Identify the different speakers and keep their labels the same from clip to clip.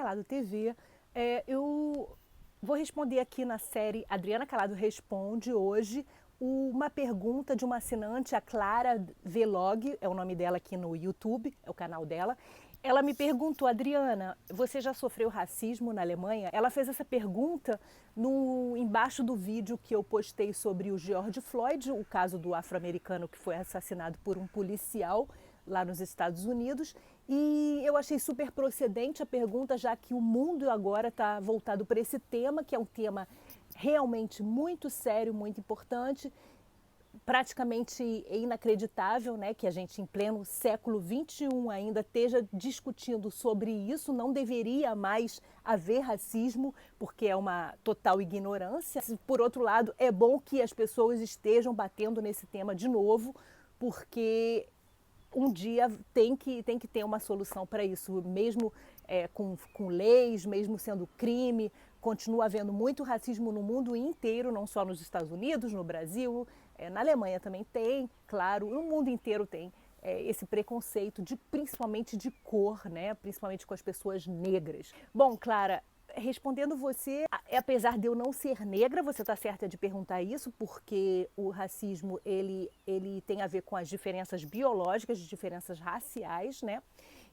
Speaker 1: Calado TV. Eu vou responder aqui na série Adriana Calado Responde hoje uma pergunta de uma assinante, a Clara Vlog, é o nome dela aqui no YouTube, é o canal dela. Ela me perguntou: Adriana, você já sofreu racismo na Alemanha? Ela fez essa pergunta embaixo do vídeo que eu postei sobre o George Floyd, o caso do afro-americano que foi assassinado por um policial lá nos Estados Unidos. E eu achei super procedente a pergunta, já que o mundo agora está voltado para esse tema, que é um tema realmente muito sério, muito importante. Praticamente inacreditável, né, que a gente em pleno século XXI ainda esteja discutindo sobre isso. Não deveria mais haver racismo, porque é uma total ignorância. Por outro lado, é bom que as pessoas estejam batendo nesse tema de novo, porque um dia tem que ter uma solução para isso, mesmo com leis, mesmo sendo crime. Continua havendo muito racismo no mundo inteiro, não só nos Estados Unidos, no Brasil, na Alemanha também tem, claro, no mundo inteiro tem esse preconceito, principalmente de cor, né? Principalmente com as pessoas negras. Bom, Clara, respondendo você, apesar de eu não ser negra, você está certa de perguntar isso, porque o racismo ele tem a ver com as diferenças biológicas, as diferenças raciais, né?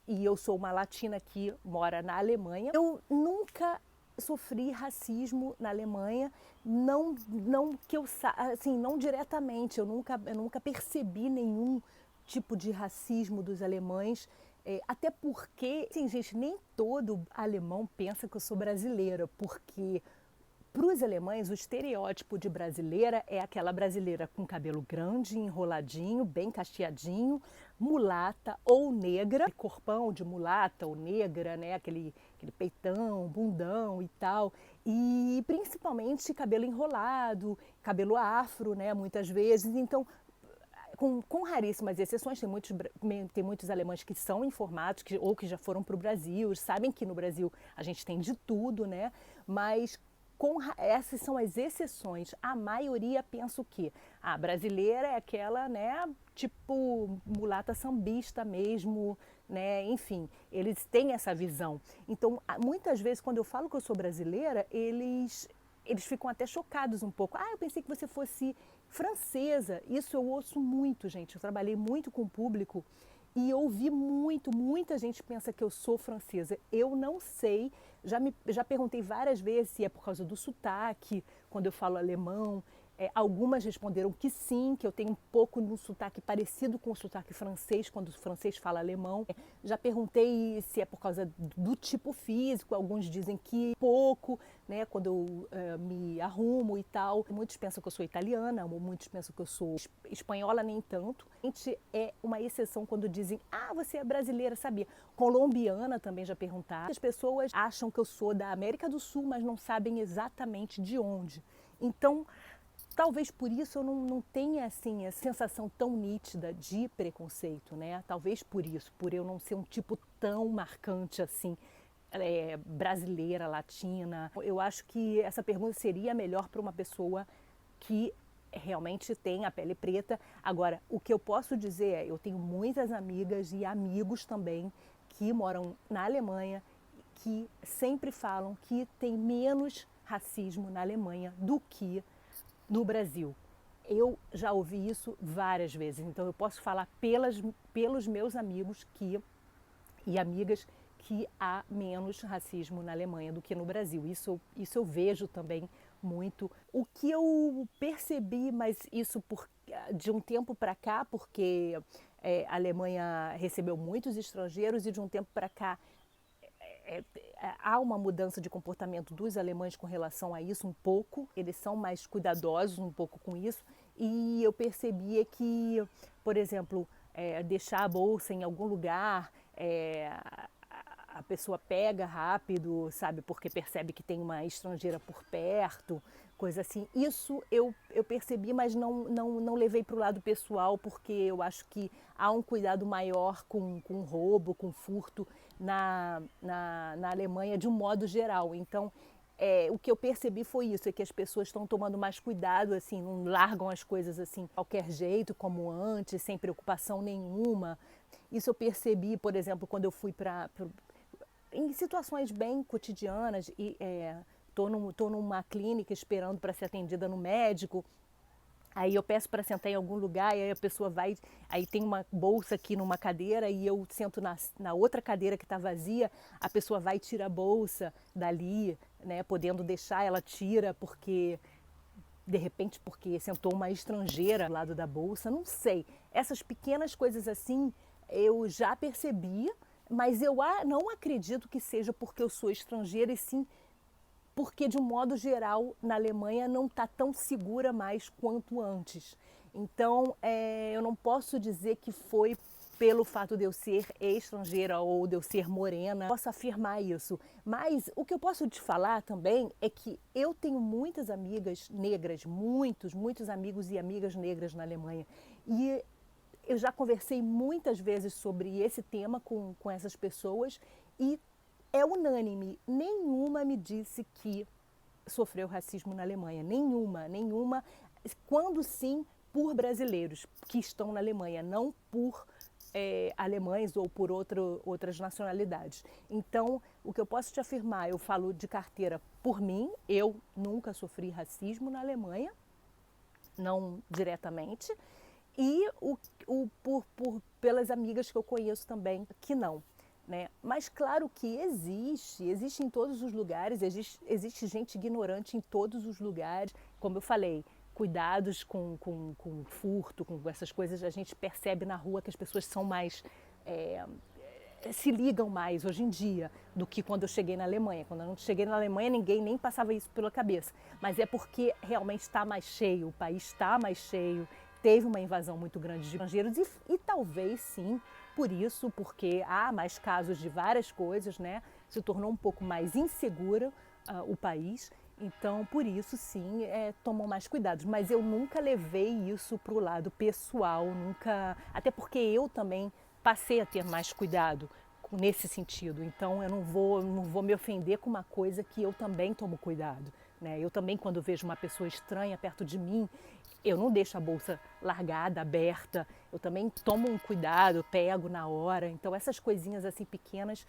Speaker 1: E eu sou uma latina que mora na Alemanha. Eu nunca sofri racismo na Alemanha, não que eu assim, não diretamente, eu nunca percebi nenhum tipo de racismo dos alemães. Até porque, assim, gente, nem todo alemão pensa que eu sou brasileira, porque para os alemães o estereótipo de brasileira é aquela brasileira com cabelo grande, enroladinho, bem cacheadinho, mulata ou negra, corpão de mulata ou negra, né? Aquele peitão, bundão e tal, e principalmente cabelo enrolado, cabelo afro, né? Muitas vezes. Então, com raríssimas exceções, tem muitos alemães que são informados ou que já foram para o Brasil, sabem que no Brasil a gente tem de tudo, né? Mas essas são as exceções. A maioria pensa o quê? A brasileira é aquela, né, tipo mulata sambista mesmo, né? Enfim, eles têm essa visão. Então, muitas vezes, quando eu falo que eu sou brasileira, eles ficam até chocados um pouco. Ah, eu pensei que você fosse francesa. Isso eu ouço muito, gente. Eu trabalhei muito com o público e ouvi muita gente pensa que eu sou francesa. Eu não sei, já perguntei várias vezes se é por causa do sotaque, quando eu falo alemão. Algumas responderam que sim, que eu tenho um pouco no sotaque parecido com o sotaque francês, quando o francês fala alemão. Já perguntei se é por causa do tipo físico, alguns dizem que pouco, né, quando eu me arrumo e tal. Muitos pensam que eu sou italiana, muitos pensam que eu sou espanhola, nem tanto. É uma exceção quando dizem: ah, você é brasileira, sabia? Colombiana também já perguntaram. As pessoas acham que eu sou da América do Sul, mas não sabem exatamente de onde. Então, talvez por isso eu não tenha assim a sensação tão nítida de preconceito, né? Talvez por isso, por eu não ser um tipo tão marcante assim, brasileira, latina. Eu acho que essa pergunta seria melhor para uma pessoa que realmente tem a pele preta. Agora, o que eu posso dizer é, eu tenho muitas amigas e amigos também que moram na Alemanha, que sempre falam que tem menos racismo na Alemanha do que no Brasil. Eu já ouvi isso várias vezes, então eu posso falar pelos meus amigos e amigas que há menos racismo na Alemanha do que no Brasil. Isso eu vejo também muito. O que eu percebi, mas isso de um tempo para cá, porque a Alemanha recebeu muitos estrangeiros e de um tempo para cá há uma mudança de comportamento dos alemães com relação a isso um pouco. Eles são mais cuidadosos um pouco com isso. E eu percebia que, por exemplo, deixar a bolsa em algum lugar, a pessoa pega rápido, sabe, porque percebe que tem uma estrangeira por perto, coisa assim. Isso eu percebi, mas não levei para o lado pessoal, porque eu acho que há um cuidado maior com roubo, com furto na Alemanha de um modo geral. Então, o que eu percebi foi isso, é que as pessoas estão tomando mais cuidado, assim, não largam as coisas assim de qualquer jeito, como antes, sem preocupação nenhuma. Isso eu percebi, por exemplo, quando eu fui em situações bem cotidianas, e tô numa clínica esperando para ser atendida no médico. Aí eu peço para sentar em algum lugar e aí a pessoa vai, aí tem uma bolsa aqui numa cadeira e eu sento na outra cadeira que está vazia, a pessoa vai e tira a bolsa dali, né, podendo deixar, ela tira porque, de repente, porque sentou uma estrangeira ao lado da bolsa, não sei. Essas pequenas coisas assim eu já percebia, mas eu não acredito que seja porque eu sou estrangeira e sim porque, de um modo geral, na Alemanha não está tão segura mais quanto antes. Então, eu não posso dizer que foi pelo fato de eu ser estrangeira ou de eu ser morena, posso afirmar isso. Mas o que eu posso te falar também é que eu tenho muitas amigas negras, muitos amigos e amigas negras na Alemanha. E eu já conversei muitas vezes sobre esse tema com essas pessoas e é unânime, nenhuma me disse que sofreu racismo na Alemanha, nenhuma, quando sim por brasileiros que estão na Alemanha, não por alemães ou por outras nacionalidades. Então, o que eu posso te afirmar, eu falo de carteira por mim, eu nunca sofri racismo na Alemanha, não diretamente, e pelas amigas que eu conheço também que não. Né? Mas claro que existe em todos os lugares, existe gente ignorante em todos os lugares. Como eu falei, cuidados com furto, com essas coisas, a gente percebe na rua que as pessoas são mais, se ligam mais hoje em dia do que quando eu cheguei na Alemanha. Quando eu cheguei na Alemanha, ninguém nem passava isso pela cabeça. Mas é porque realmente está mais cheio, o país está mais cheio, teve uma invasão muito grande de estrangeiros e talvez sim, por isso, porque há mais casos de várias coisas, né? Se tornou um pouco mais insegura o país. Então, por isso, sim, tomam mais cuidados. Mas eu nunca levei isso para o lado pessoal, nunca. Até porque eu também passei a ter mais cuidado nesse sentido. Então, eu não vou me ofender com uma coisa que eu também tomo cuidado. Né? Eu também, quando vejo uma pessoa estranha perto de mim, eu não deixo a bolsa largada, aberta. Eu também tomo um cuidado, pego na hora. Então, essas coisinhas assim pequenas,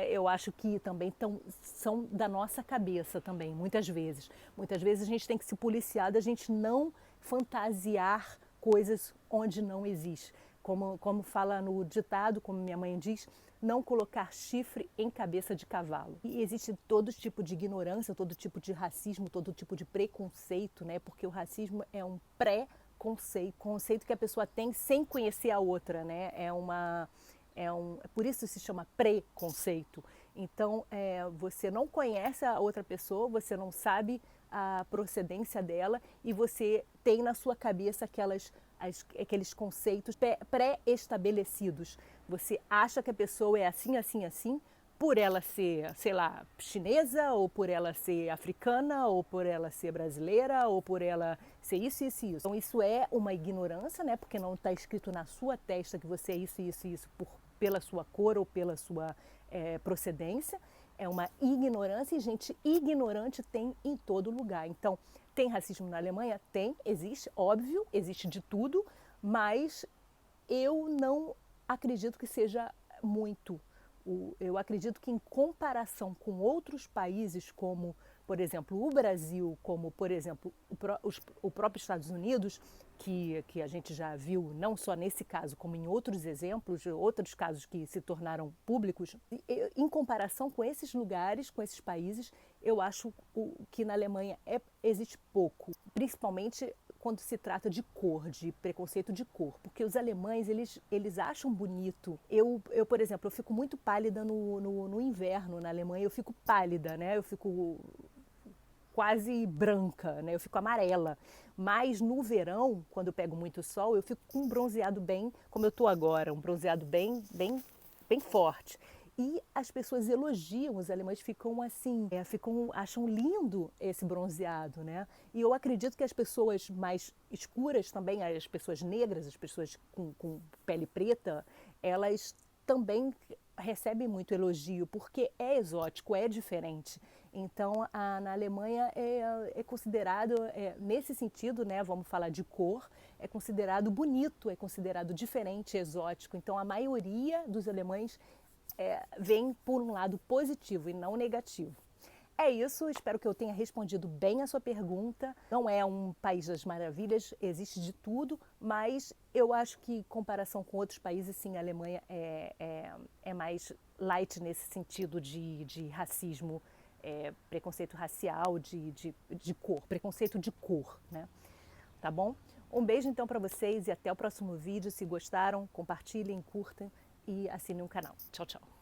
Speaker 1: eu acho que também são da nossa cabeça também, muitas vezes. Muitas vezes a gente tem que se policiar da gente não fantasiar coisas onde não existe. Como fala no ditado, como minha mãe diz, não colocar chifre em cabeça de cavalo. E existe todo tipo de ignorância, todo tipo de racismo, todo tipo de preconceito, né? Porque o racismo é um conceito que a pessoa tem sem conhecer a outra, né? Por isso se chama preconceito. Então, você não conhece a outra pessoa, você não sabe a procedência dela e você tem na sua cabeça aqueles conceitos pré-estabelecidos. Você acha que a pessoa é assim, assim, assim, por ela ser, sei lá, chinesa, ou por ela ser africana, ou por ela ser brasileira, ou por ela ser isso, isso e isso. Então, isso é uma ignorância, né? Porque não está escrito na sua testa que você é isso, isso e isso pela sua cor ou pela sua procedência. É uma ignorância e gente ignorante tem em todo lugar. Então, tem racismo na Alemanha? Tem, existe, óbvio, existe de tudo, mas eu não acredito que seja muito. Eu acredito que em comparação com outros países, como, por exemplo, o Brasil, como, por exemplo, o próprio Estados Unidos, que a gente já viu, não só nesse caso, como em outros exemplos, outros casos que se tornaram públicos, em comparação com esses lugares, com esses países, eu acho que na Alemanha existe pouco, principalmente quando se trata de cor, de preconceito de cor, porque os alemães, eles acham bonito. Eu, por exemplo, eu fico muito pálida no inverno na Alemanha, eu fico pálida, né? Eu fico quase branca, né? Eu fico amarela. Mas no verão, quando eu pego muito sol, eu fico com um bronzeado bem, como eu estou agora, um bronzeado bem forte. E as pessoas elogiam, os alemães ficam assim, acham lindo esse bronzeado, né? E eu acredito que as pessoas mais escuras também, as pessoas negras, as pessoas com pele preta, elas também recebem muito elogio, porque é exótico, é diferente. Então, na Alemanha é considerado, nesse sentido, né, vamos falar de cor, é considerado bonito, é considerado diferente, exótico. Então, a maioria dos alemães veem por um lado positivo e não negativo. É isso, espero que eu tenha respondido bem a sua pergunta. Não é um país das maravilhas, existe de tudo, mas eu acho que em comparação com outros países, sim, a Alemanha é mais light nesse sentido de racismo, preconceito racial, de cor, preconceito de cor, né? Tá bom? Um beijo então para vocês e até o próximo vídeo. Se gostaram, compartilhem, curtam e assinem o canal. Tchau, tchau.